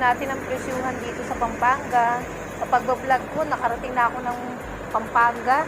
natin ang presyuhan dito sa Pampanga. Sa pagbablog ko, nakarating na ako ng Pampanga.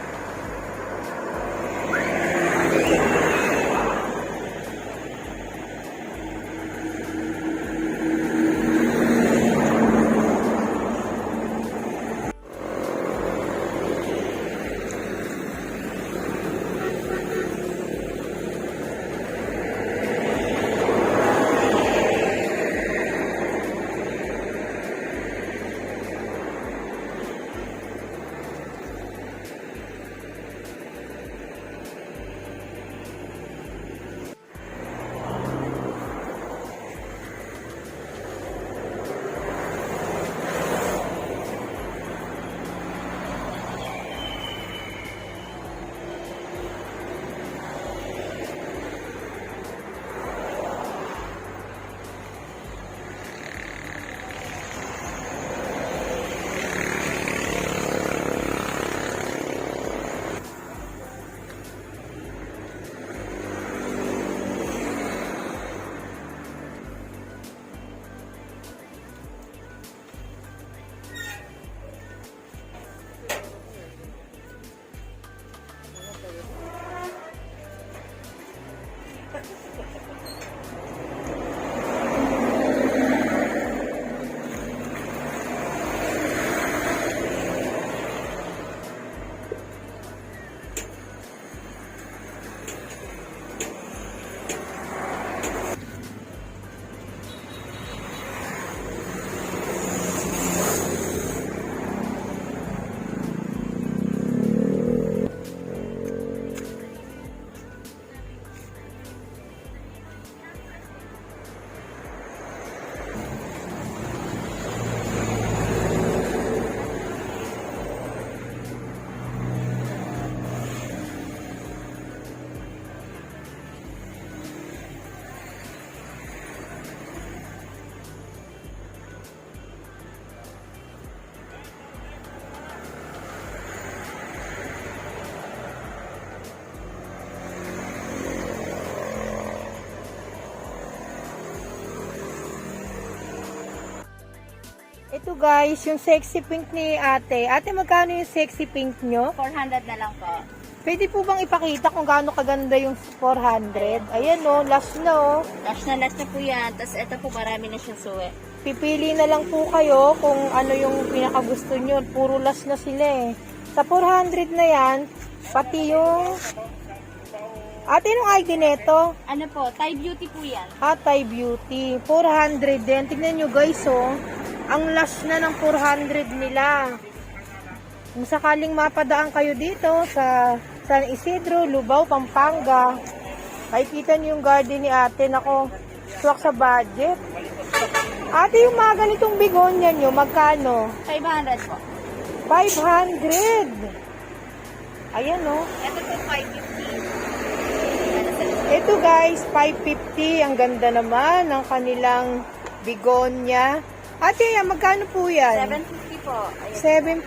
Ito guys, yung sexy pink ni ate. Ate, magkano yung sexy pink nyo? 400 na lang po. Pwede po bang ipakita kung gaano kaganda yung 400? Ayan o, last na o. Last na po yan. Tapos ito po, marami na siyang suwe. Pipili na lang po kayo kung ano yung pinakagusto nyo. Puro last na sila eh. Sa 400 na yan, pati yung... Ate, nung ID neto? Ano po, Thai Beauty po yan. Thai Beauty. 400 din. Tignan nyo guys oh. Ang last na ng 400 nila. Kung sakaling mapadaan kayo dito sa San Isidro, Lubao, Pampanga, makikita nyo yung garden ni ate. Nako, swak sa budget. Ate, yung mga ganitong bigonya nyo, magkano? 500 po. 500. Ayan oh. Ito po, 550. Ito guys, 550. Ang ganda naman ng kanilang bigonya. Ate, magkano po yan? 750 po. Ayan.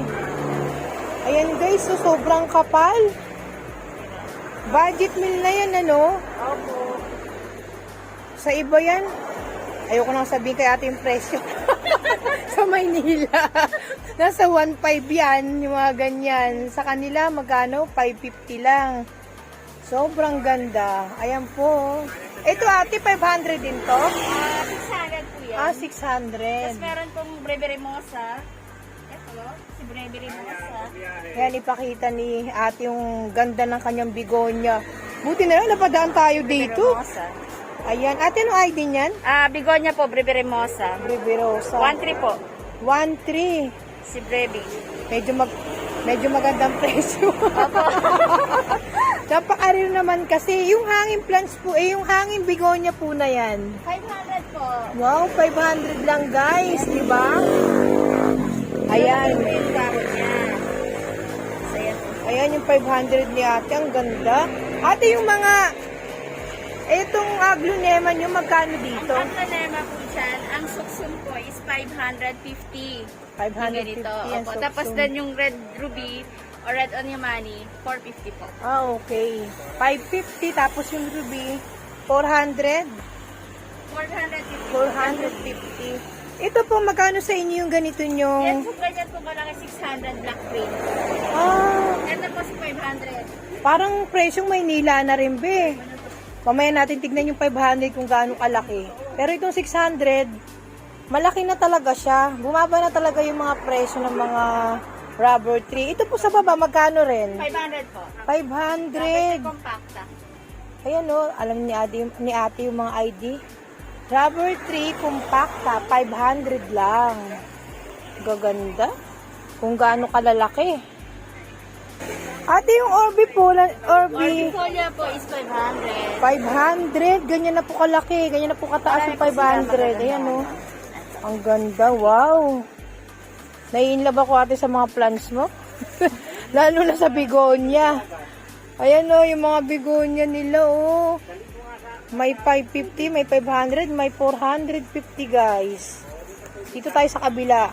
750. Ayan guys, so sobrang kapal. Budget meal na yan, ano? Opo. Sa iba yan. Ayoko nang sabihin kay ate yung presyo. Sa Maynila. Nasa 1.5 yan, yung mga ganyan. Sa kanila, magkano? 550 lang. Sobrang ganda. Ayan po. Ito ate, 500 din to? 600 po yan. 600. Tapos meron pong Breve Remosa. Ito, si Breve Remosa. Yan, ipakita ni ate yung ganda ng kanyang bigonya. Buti na lang, napadaan tayo dito. Remosa. Ayan. Ate, anong ID niyan? Bigonya po, Breve Remosa. Riverosa. 1.3 po. 1.3. Si Breve. Medyo magandang presyo. Napakarir naman kasi. Yung hangin plants po, yung hangin bigonya po na yan. 500 po. Wow, 500 lang guys, di ba? Ayan. Ito yung dahon niya. So, yan. Ayan yung 500 ni ate. Ang ganda. Ate, yung mga... Itong aglonema nyo, magkano dito? Ang problema po dyan, ang suksum po is 550. 550 Ganito. yan. Opo. Tapos din yung red ruby or red oniomani, 450 po. Okay. 550 tapos yung ruby, 400. 450. 450. Ito po, magkano sa inyo yung ganito nyo? Yan po ganyan po malaki 600 black print. Ah, Ito po si 500. parang presyong Maynila na rin, be. Mamaya natin tignan yung 500 kung gaano kalaki. Pero itong 600, malaki na talaga siya. Bumaba na talaga yung mga presyo ng mga rubber tree. Ito po sa baba, magkano rin? 500 po. 500. Compacta. Ayan o, alam ni ate yung mga ID. Rubber tree compacta, 500 lang. Gaganda. Kung gaano kalalaki. Ate, yung Orbi po, Orbi, Orbifolia po is 500. 500. Ganyan na po kalaki. Ganyan na po kataas yung 500. Ayan o. Ang ganda. Wow. Nai-inlove ako ate sa mga plants mo. Lalo na sa begonia. Ayan o, yung mga begonia nila o. May 550, may 500, may 450 guys. Dito tayo sa kabila.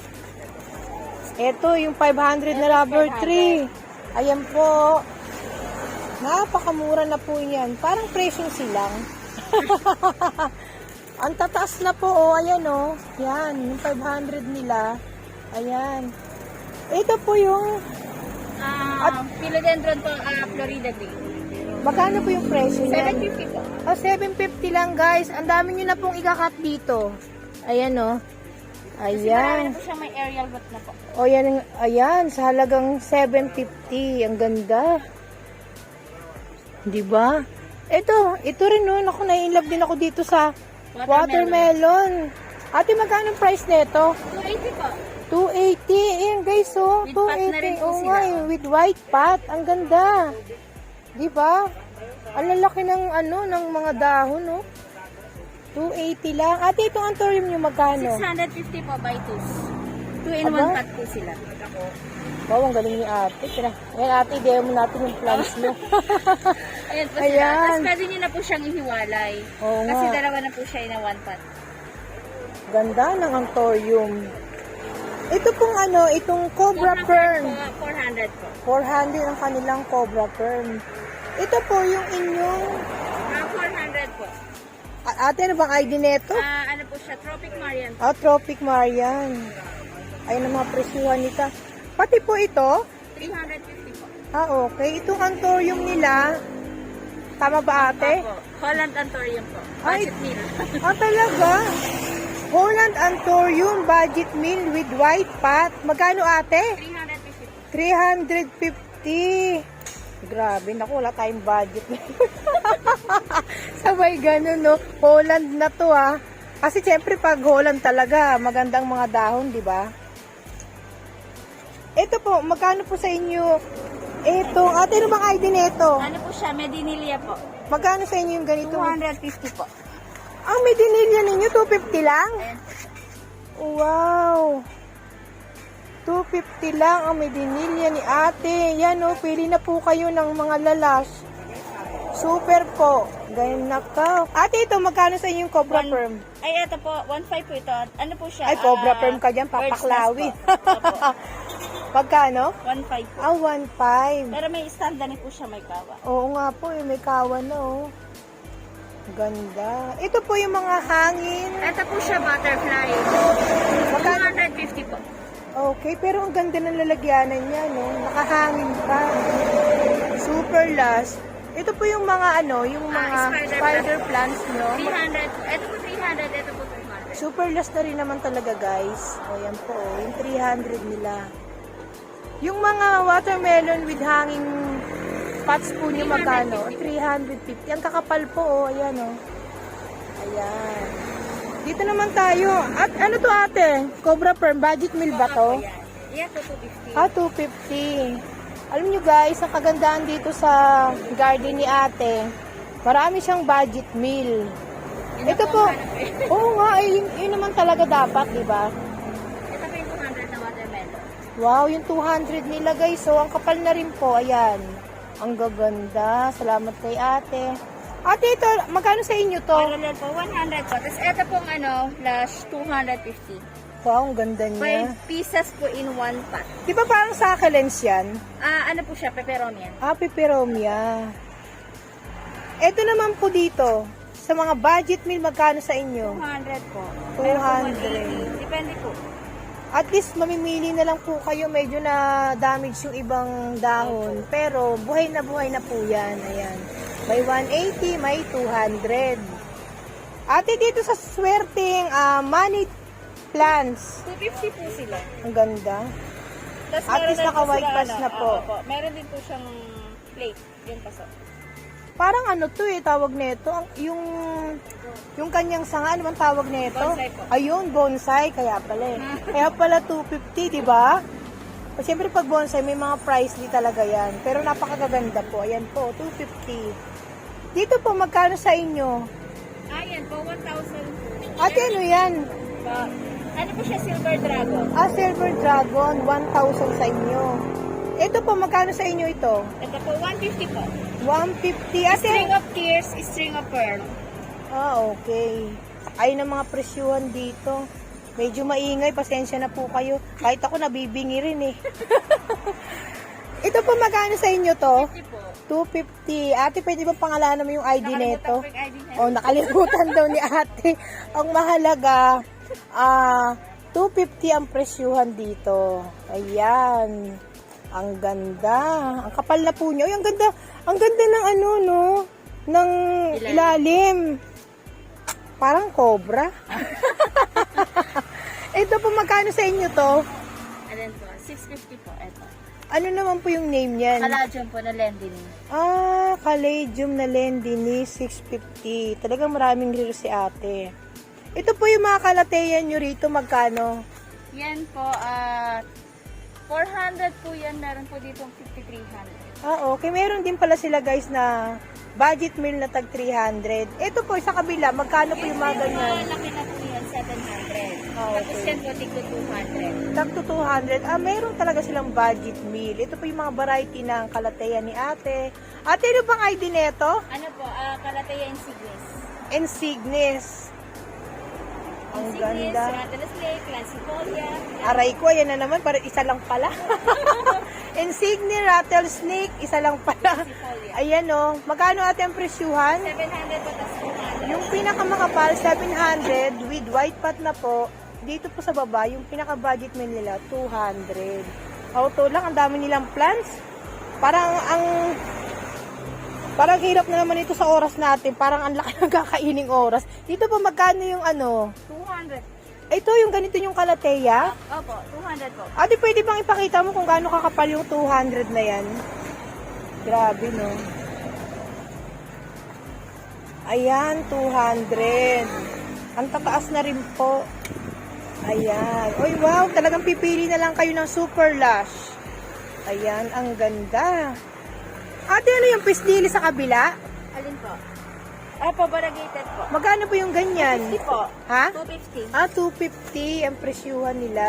Ito, yung 500 na rubber tree. Ayan po. Napakamura na po yan. Parang presyong silang. Ang tataas na po, oh. Ayan, oh. Yan, yung 500 nila. Ayan. Ito po yung... Philodendron po, Florida green. Magkano po yung presyo niyan? 750 po. Oh, 750 lang, guys. Ang dami nyo na pong ikakat dito. Ayan, oh. Kasi marami Ayan. na po siyang may aerial root na po. O, yan. Ayan, sa halagang 750. Ang ganda. Diba? Ito rin, no. Naku, nai-inlove din ako dito sa watermelon. Ate, magkano price nito? 280 po. 280. Ayan, guys, oh. With pot na rin 280. po Oh, sila. nga, with white pot. Ang ganda. Diba? Ang lalaki ng, ng mga dahon, no. 280 lang. Ate, itong anthurium nyo magkano? 650 po by 2. 2 in 1 Aba? pot po sila. Wow, ang galing ni ate. Ayan, ate, i-demo natin yung plants mo. Ayan po Ayan. sila. Tapos pwede nyo na po siyang ihiwalay. Oo Kasi nga. dalawa na po siya in a 1 pot. Ganda ng anthurium. Ito pong itong cobra fern. Po, 400 po. 400 ang kanilang cobra fern. Ito po yung inyong... 400 po. Ate, ano bang ID neto? Ano po siya? Tropic Marian. Tropic Marian. Ayun ang mga presyuhan nito. Pati po ito. 350 po. Okay. Itong anthurium nila. Tama ba ate? Opo. Holland Anthurium po. Ay. Budget meal. Talaga? Holland Anthurium budget meal with white pot. Magkano ate? 350 po. 350. Grabe, naku, wala tayong budget. Sabay ganun, no? Holland na to, ha? Kasi syempre, pag Holland talaga, magandang mga dahon, di ba? Ito po, magkano po sa inyo? Ito, ate, ano bang ID nito? Ano po siya? Medinilla po. Magkano sa inyo yung ganito? 250 po. Ang medinilla ninyo, 250 lang? Ayan. Wow! 250 lang ang medinilla ni ate. Yan o, pili na po kayo ng mga lalas. Super po. Ganyan na ka. Ate, ito, magkano sa inyo yung cobra perm? Ay, ito po. 1.5 po ito. Ano po siya? Ay, cobra perm ka dyan, bird's nest papaklawi. po. Opo. Pagkano? 1.5 po. 1.5. Pero may stand na po siya may kawa. Oo nga po, may kawan na oh. Ganda. Ito po yung mga hangin. Ito po siya butterfly. Magkano? 250 po. Okay, pero ang ganda ng lalagyanan niya, no? Nakahangin pa. Super lush. Ito po yung mga yung mga spider plants, no? 300 po. Ito po 300, ito po 200. Super lush na rin naman talaga, guys. O, yan po, yung 300 nila. Yung mga watermelon with hanging pots po nyo magkano? 350. Ang kakapal po, oh. Ayan, oh. Ayan. Dito naman tayo. At ano to ate? Cobra Perm. Budget meal ba to? Yan, ito 250. 250. Alam nyo guys, ang kagandahan dito sa garden ni ate, marami siyang budget meal. Ito po. Oo nga, yun naman talaga dapat, di ba? Ito po yung 200 na watermelon. Wow, yung 200 nila guys. So, ang kapal na rin po. Ayan. Ang gaganda. Salamat kay ate. Ate, ito, magkano sa inyo to? Parallel po, 100 po. Tapos ito pong lash, 250. Wow, ang ganda niya. 5 pieces po in 1 pot. Di ba parang succulents yan? Ano po siya, peperomian. Peperomia. Ito naman po dito. Sa mga budget meal, magkano sa inyo? 200 po. 200. Meron po 180. Depende po. At least mamimili na lang po kayo, medyo na damage yung ibang dahon. Pero buhay na po yan. Ayan. May 180, may 200. Ate, dito sa swerteng money plants. 250 po sila. Ang ganda. Tapos At meron least din po naka-white sila, pass na po. opo. Meron din po siyang plate. Yung paso. Parang ano to tawag nito. Yung kanyang sanga, ano bang tawag nito? Bonsai po. Ayun, bonsai. Kaya pala eh. Kaya pala 250, di ba? Siyempre pag bonsai, may mga pricely talaga yan. Pero napakaganda po. Ayan po, 250. Dito po, magkano sa inyo? Ayan po, 1,000. Ate, ano yan? Ano po siya, Silver Dragon? Silver Dragon, 1,000 sa inyo. Ito po, magkano sa inyo ito? Ito po, 150 po. 150. Ate, String of tears, string of pearl. okay. Ayun ang mga presyuhan dito. Medyo maingay, pasensya na po kayo. Kahit ako nabibingi rin eh. Ito po, magkano sa inyo to? 50 po. 250. Ate, pwede ba pangalanan mo yung ID Nakalimutan neto? ko yung ID na. Oh, nakalimutan daw ni ate. Ang mahalaga, 250 ang presyuhan dito. Ayan. Ang ganda. Ang kapal na po niya. Ay, ang ganda. Ang ganda ng ano, no? Ng ilalim. Parang cobra. Ito po, magkano sa inyo to? Ayan po, 650 po. Ito. Ano naman po yung name niyan? Caladium po na Lendini. Caladium na Lendini, 650. Talagang maraming relo si ate. Ito po yung mga kalateyan nyo rito, magkano? Yan po, 400 po yan. Meron po dito 5,300. Okay. Meron din pala sila guys na budget meal na tag 300. Ito po, sa kabila, magkano po yung mga ganyan? Laki na po yan, 700. Okay. Tapos yan po, tigto 200. Tag to 200. Meron talaga silang budget meal. Ito po yung mga variety ng kalateyan ni ate. Ate, ano bang ID neto? Ano po, Kalataya Insignis. Insignis. Ang Insignis, ganda. Rattlesnake Lake, Classifolia. Aray ko, ayan na naman, para isa lang pala. Insignia, rattlesnake, isa lang pala. Classifolia. Ayan o, magkano ate ang presyuhan? 700 po, tapos 200. Yung pinakamakapal, 700, with white pot na po. Dito po sa baba, yung pinaka-budget meal nila, 200. Auto lang, ang dami nilang plans. Parang hirap na naman ito sa oras natin. Parang ang laki ng kakaining oras. Dito po, magkano yung ano? 200. Ito, yung ganito yung kalateya. Opo, 200 po. Ate, pwede bang ipakita mo kung gaano kakapal yung 200 na yan? Grabe, no? Ayan, 200. Ang tataas na rin po. Ayan. Uy, wow, talagang pipili na lang kayo ng super lush. Ayan, ang ganda. Ate, ano yung pisdili sa kabila? Alin po? Opo, variegated po. Magkano po yung ganyan? 250 po. Ha? 250 250. ang presyuhan nila.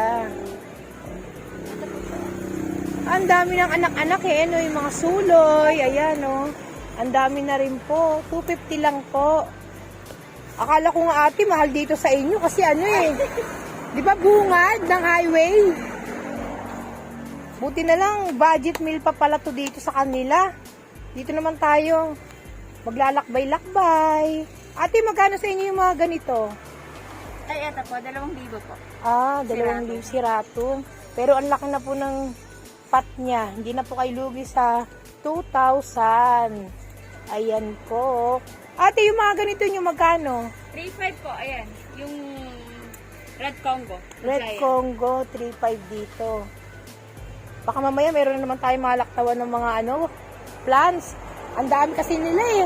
Ang dami ng anak-anak eh, no? Yung mga suloy, ayan, no? Ang dami na rin po. 250 lang po. Akala ko nga ate, mahal dito sa inyo kasi ano eh. Di ba bungad ng highway? Buti na lang, budget meal pa pala to dito sa kanila. Dito naman tayo. Maglalakbay-lakbay. Ate, magkano sa inyo yung mga ganito? Ay, eto po, 2,000 po. 2,000 sirato. Pero ang laki na po ng pot niya. Hindi na po kayo lugi sa 2,000. Ayan po. Ate, yung mga ganito nyo, magkano? 3,500 po, ayan. Yung Red Congo. Red Giant. Congo, 3,500 dito. Baka mamaya meron na naman tayong malaktawan ng mga plants. Ang dami kasi nila eh.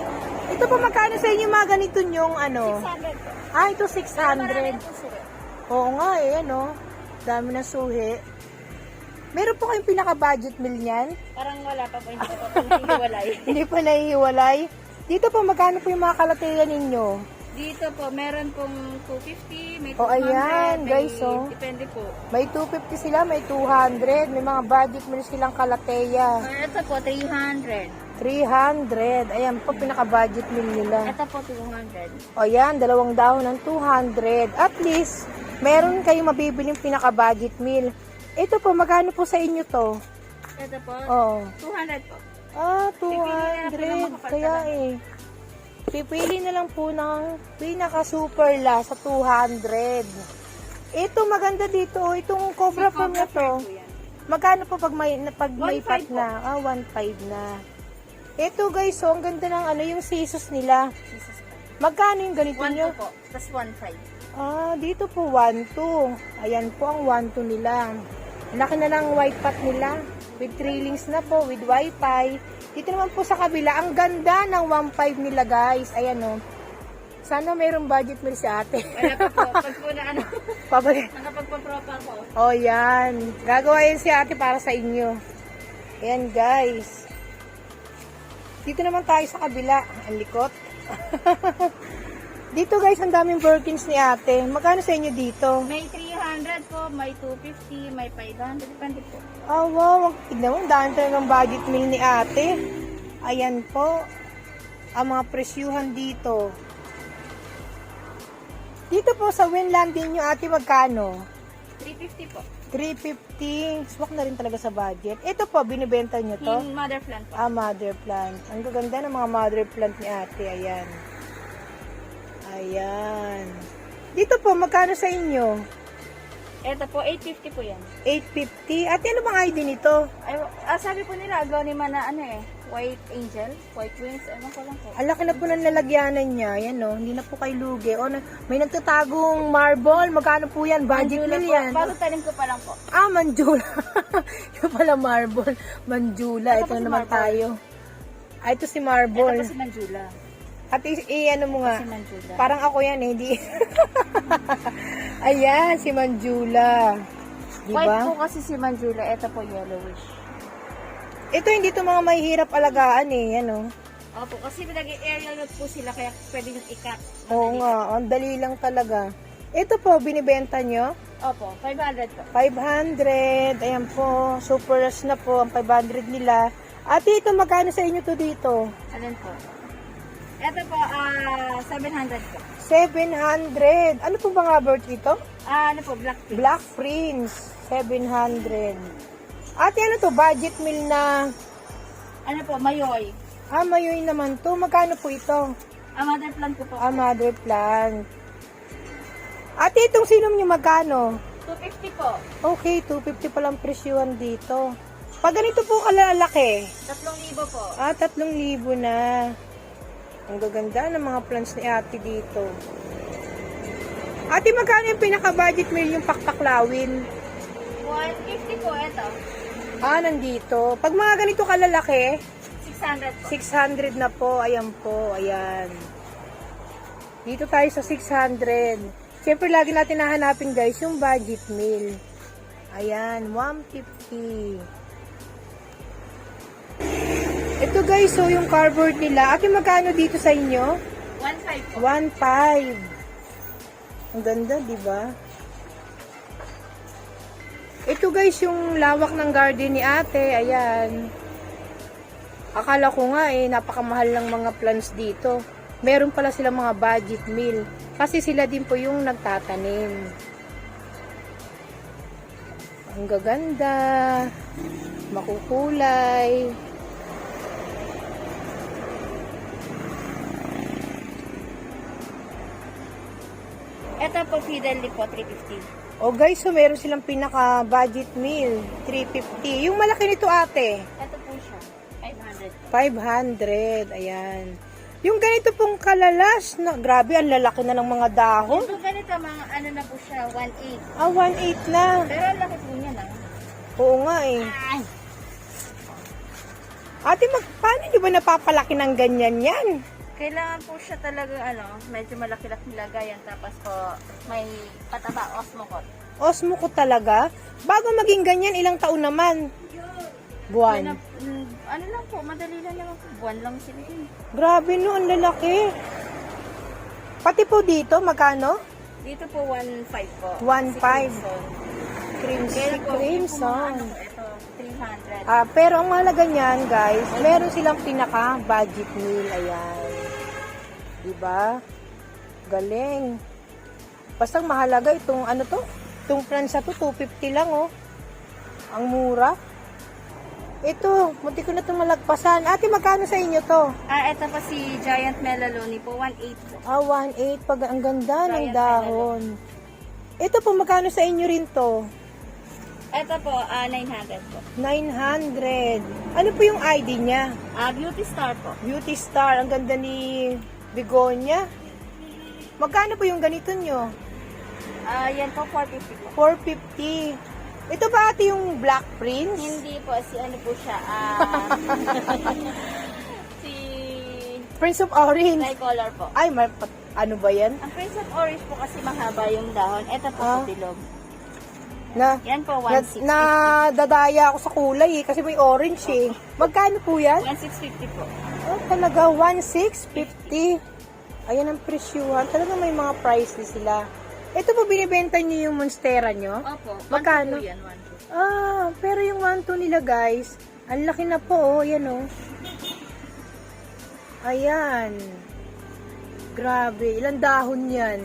Ito po, magkano sa inyo mga ganito nyong 600 po. Ito Marami 600. po sila. Oo nga eh, dami na suhi. Meron po kayong pinaka-budget meal niyan? Parang wala pa po, hindi ko pa po hiniwalay. Hindi pa nahihiwalay. Dito po, magkano po yung mga kalateyan ninyo? Dito po, meron pong 250, may 200, Oh, ayan, may, guys, oh. depende po. May 250 sila, may 200. May mga budget meal silang kalateya. Ito po, 300. 300. Ayan po, pinaka-budget meal nila. Ito po, 200. O yan, 2 dahon ng 200. At least, meron kayong mabibiling pinaka-budget meal. Ito po, magkano po sa inyo to? Ito po, Oh. 200 po. Ah, Pipili na po ng 200. makapal Kaya talaga. eh. Pipili na lang po ng pinaka-super last sa 200. Ito, maganda dito. Itong Cobra Foam na to. Magkano po pag may 1.5 pat po. na? 1.5 na. Ito guys, so, ang ganda ng yung scissors nila. Magkano yung ganito 1 nyo? po. Tapos 1.5. Dito po 1.2. Ayan po ang 1.2 nila. Laki na ng white pot nila. With 3 links na po, with wifi. Dito naman po sa kabila, ang ganda ng 1.5 nila guys. Ayan o. Sana mayroong budget meal si ate. Wala pa po. Pag po na Pabalik. nakapagpa-propa ko. Oh, yan. Gagawa yan si ate para sa inyo. Ayan guys. Dito naman tayo sa kabila. Ang likot. Dito guys, ang daming Birkins ni ate. Magkano sa inyo dito? May 300 po, may 250, may 500. Depende po. Oh, wow. Tignan mo, ang dami talagang budget meal ni ate. Ayan po. Ang mga presyuhan dito. Dito po sa Winland din nyo ate, magkano? 350 po. 350. Swak na rin talaga sa budget. Ito po, binibenta nyo to? In mother plant po. Mother plant. Ang gaganda ng mga mother plant ni ate. Ayan. Ayan. Dito po, magkano sa inyo? Ito po, 850 po yan. 850. Ate, ano bang ID nito? Ay, sabi po nila, agaw ni Mana, white angel, white wings, ewan ko lang po. Ang laki na po ng lalagyanan niya. Yan o. Hindi na po kay lugi. O, may nagtatagong marble. Magkano po yan? Budget Manjula meal po. yan. Bago tanim ko pa lang po. Manjula. Yung pala marble. Manjula. Ito Ito po si naman marble. tayo. Ito si Ito marble. po si Manjula. At ano mo nga. Si Manjula. Parang ako yan eh. Hindi. Ayan, si Manjula. White Diba? po kasi si Manjula, ito po yellowish. Ito hindi to mga mahihirap alagaan eh. Ano? Opo, kasi nag-aerial load po sila, kaya pwede yung ikat. Oo nga. Ang dali lang talaga. Ito po, binibenta nyo? Opo, 500 po. 500. Ayan po. Super rush na po. Ang 500 nila. Ate, ito magkano sa inyo to dito? Alin po? Ito po, 700 po. 700. Ano po ba nga bird ito? Ano po, black pink. Black Prince. 700. Ate, ano to? Budget meal na... Ano po, mayoy. Mayoy naman to. Magkano po ito? Mother plant ko po. Mother plant. Ate, itong sinom nyo magkano? 250 po. Okay, 250 palang presyuhan dito. Pag ganito po kalalaki, 3,000 po. 3,000 na. Ang gaganda ng mga plants ni ate dito. Ate, magkano yung pinaka-budget meal yung pakpaklawin? 150 po, ito. Nandito. Pag mga ganito kalalaki, 600 po. 600 na po. Ayan po, ayan. Dito tayo sa 600. Siyempre, lagi natin nahanapin guys, yung budget meal. Ayan, 150. Ito guys, so yung cardboard nila. Ate, magkano dito sa inyo? 1.5 po. 1.5. Ang ganda, di ba? Ito guys, yung lawak ng garden ni ate. Ayan. Akala ko nga napakamahal ng mga plants dito. Meron pala silang mga budget meal. Kasi sila din po yung nagtatanim. Ang gaganda. Makukulay. Ito po, Fidelity po, 350. O guys, so meron silang pinaka-budget meal. 350. Yung malaki nito ate. Ito po siya, 500. 500. Ayan. Yung ganito pong kalalas, grabe, ang lalaki na ng mga dahon. Ito ganito, mga ano na po siya, 1.8. 1.8 na. Pero ang laki po niya na. Oo nga eh. Ay! Ate, paano nyo ba napapalaki ng ganyan yan? Kailangan po siya talaga, medyo malaki-laki lagayan. Tapos po, may pataba, osmocot. Osmo ko talaga. Bago maging ganyan, ilang taon naman? Buwan. Ano lang po, madali lang naman po. Buwan lang sila yun. Grabe no, ang lalaki. Pati po dito, magkano? Dito po, 1.5 po. 1.5. Kaya po, Crimson. ito, 300. Pero ang mahalaga niyan, guys, meron silang pinaka-budget meal. Ayan. Diba? Galing. Basta mahalaga itong ano to? Itong Fransa to, 250 lang oh. Ang mura. Ito, munti ko na itong malagpasan. Ate, magkano sa inyo to? Ito po si Giant Melaloni po, 1.8 po. 1.8. Pag ang ganda ng Giant dahon. Ito po, magkano sa inyo rin to? Ito po, 900 po. 900. Ano po yung ID niya? Beauty Star po. Beauty Star. Ang ganda ni Begonia. Magkano po yung ganito nyo? Yan po, 450 po. 450. Ito ba ate yung Black Prince? Hindi po, si ano po siya, si Prince of Orange. Tricolor po. Ay, ano ba yan? Ang Prince of Orange po kasi mahaba yung dahon. Ito po, putilog. Yan po, 1,650. Nadadaya ako sa kulay kasi may orange eh. Magkano po yan? 1,650 po. Oh, talaga, 1,650. Ayan ang presyuhan. Talaga may mga priceless sila. Ito po, binibenta niyo yung Monstera nyo? Opo. Magkano? 1,200 yan, 1,200. Pero yung 1,2 nila guys, ang laki na po, yan oh. Ayan. Grabe, ilang dahon yan.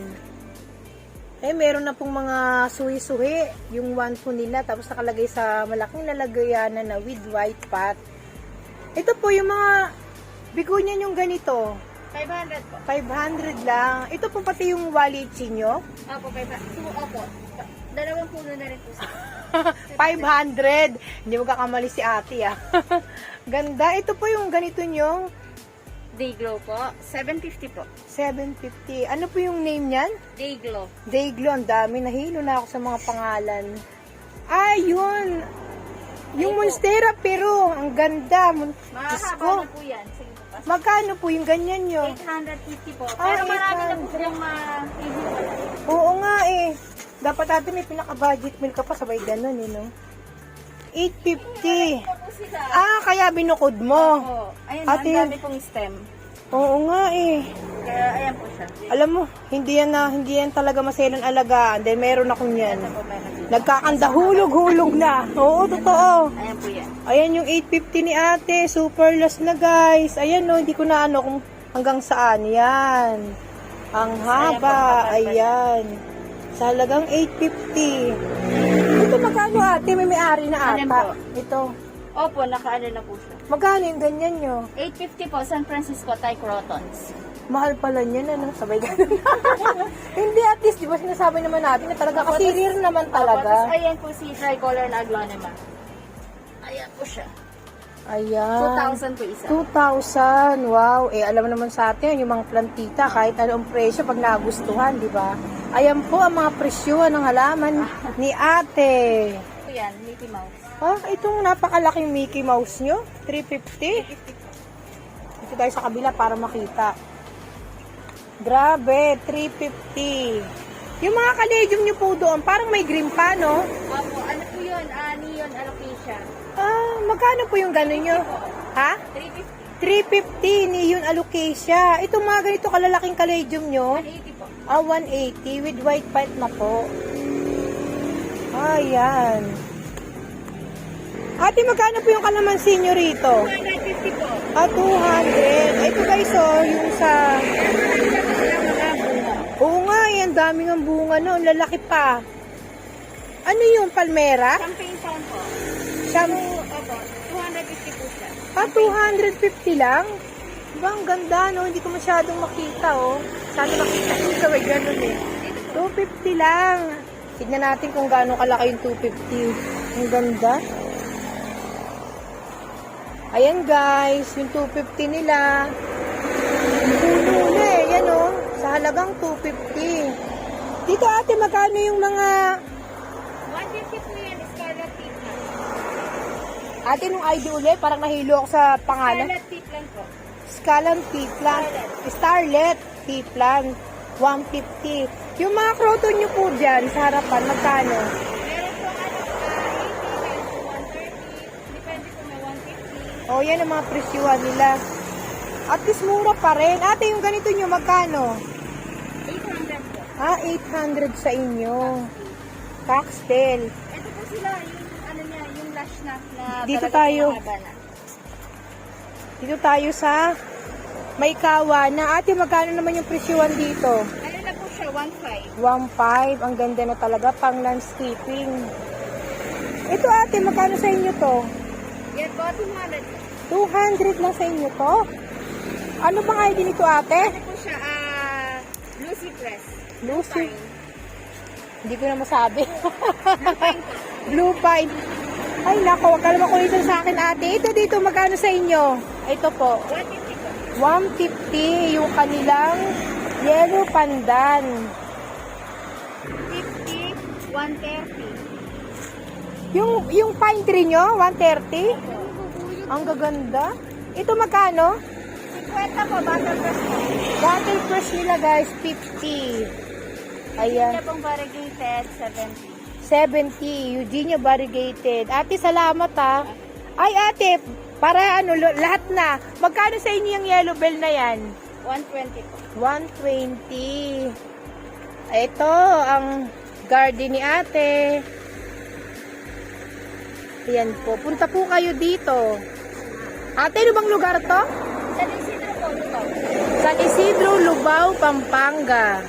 Meron na pong mga suhi-suhi, yung 1,2 nila, tapos nakalagay sa malaking lalagayanan na with white pot. Ito po yung mga bigunya yung ganito. 500 po. 500 lang. Ito po pati yung walichi nyo. Opo, 500. Opo. Dalawang puno na rin po siya. 500. Hindi mo kakamali si ate ah. Ganda. Ito po yung ganito nyo. Dayglow po. 750 po. 750. Ano po yung name niyan? Dayglow. Dayglow. Ang dami. Nahilo na ako sa mga pangalan. Yun. Yung Monstera pero ang ganda. Mahaba na po yan. Sige po. Magkano po yung ganyan nyo? 850 po. Pero marami na po silang Oo nga eh. Dapat natin may pinaka-budget meal ka pa sabay ganun eh, no? 850. Kaya binukod mo. Oo. Ayun, Ate, ang dami pong stem. Oo nga eh. Kaya ayan po siya. Alam mo, hindi yan talaga maselan alagaan. Then meron akong yan. Ito po meron. Nagkakanda hulog na. Oo, totoo. Ayan po yan. Ayan yung 850 ni ate. Super loss na guys. Ayan no, hindi ko na ano kung hanggang saan. Yan. Ang haba. Ayan. Sa halagang 850. Ito magkano ate? May-ari na Alin ata. po? Ito. Opo, nakaano na po siya. Magkano yung ganyan nyo? 850 po, San Francisco Thai Crotons. Mahal pala niyan, ano? Sabay ganun. Hindi, at least, di ba sinasabi naman natin na talaga, kasi rare naman talaga. Tapos ayan po si Tricolor na Aglonema. Ayan po siya. Ayan. 2,000 po isa. 2,000. Wow. Alam naman sa atin, yung mga plantita, kahit anong presyo, pag nagustuhan, di ba? Ayan po ang mga presyuhan ng halaman ni ate. Ito yan, Mickey Mouse. Itong napakalaking Mickey Mouse nyo, 350. Dito tayo sa kabila para makita. Grabe, 350. Yung mga kalegium nyo po doon, parang may green pa, no? Opo, ano po yun? Neon alopecia. Magkano po yung gano'n nyo? Ha? 350. 350 neon alocasia. Itong mga ganito kalalaking kalegium nyo? 180 po. 180 with white pipe na po. Ayan. Ate, magkano po yung kalamansi nyo rito? 250 po. 200. Ito guys, yung sa... Oo nga, yan. Daming ang bunga no. Ang lalaki pa. Ano yung palmera? Champagne town po. Opo, 250 po siya. 250 lang? Diba, ang ganda, no? Hindi ko masyadong makita, oh. Sana makita ko sa way ganun, eh. 250 lang. Tignan natin kung gaano kalaki yung 250. Ang ganda. Ayan, guys. Yung 250 nila. Puno na, eh. Yan, oh. Sa halagang 250. Dito, ate, magkano yung mga... 150 po yan, Scarlet Tea Plant. Ate, nung ID ulit, parang nahilo ako sa pangalan. Scarlet Tea Plant po. Scarlet Tea Plant. Starlet Tea Plant. 150. Yung mga croton nyo po dyan, sa harapan, magkano? Meron po 80, 130, depende po may 150. O, yan ang mga presyuhan nila. At least mura pa rin. Ate, yung ganito nyo, magkano? 800 po. 800 sa inyo. Cocktail. Ito po sila, yung ano niya, yung lash na Dito talaga tayo. mahaba na. Dito tayo sa Maykawa na. Ate, magkano naman yung presyuhan dito? Ano na po siya, 1.5. 1.5. Ang ganda na talaga, pang landscaping. Ito ate, magkano sa inyo to? Yan po, 200. 200 lang sa inyo to? Ano bang ID nito ate? Ano po siya? Lucy Press. Lucy. Hindi ko na masabi. Blue pine. Ay nako, wag ka naman kulitan sa akin ate. Ito dito, magkano sa inyo? Ito po. 150 po. 150 yung kanilang yellow pandan. 50, 130. Yung pine tree nyo, 130? Ang gaganda. Ito magkano? 50 po, butterpress po. Butterfresh nila guys, 50. Ayan. Hindi pong variegated, 70. 70, Eugenia Variegated. Ate, salamat ha. Ay ate, para ano, lahat na. Magkano sa inyo yung yellow bell na yan? 120 po. 120. Ito, ang garden ni ate. Ayan po. Punta po kayo dito. Ate, ano bang lugar to? Sa Isidro po, Lubao. San Isidro, Lubao, Pampanga.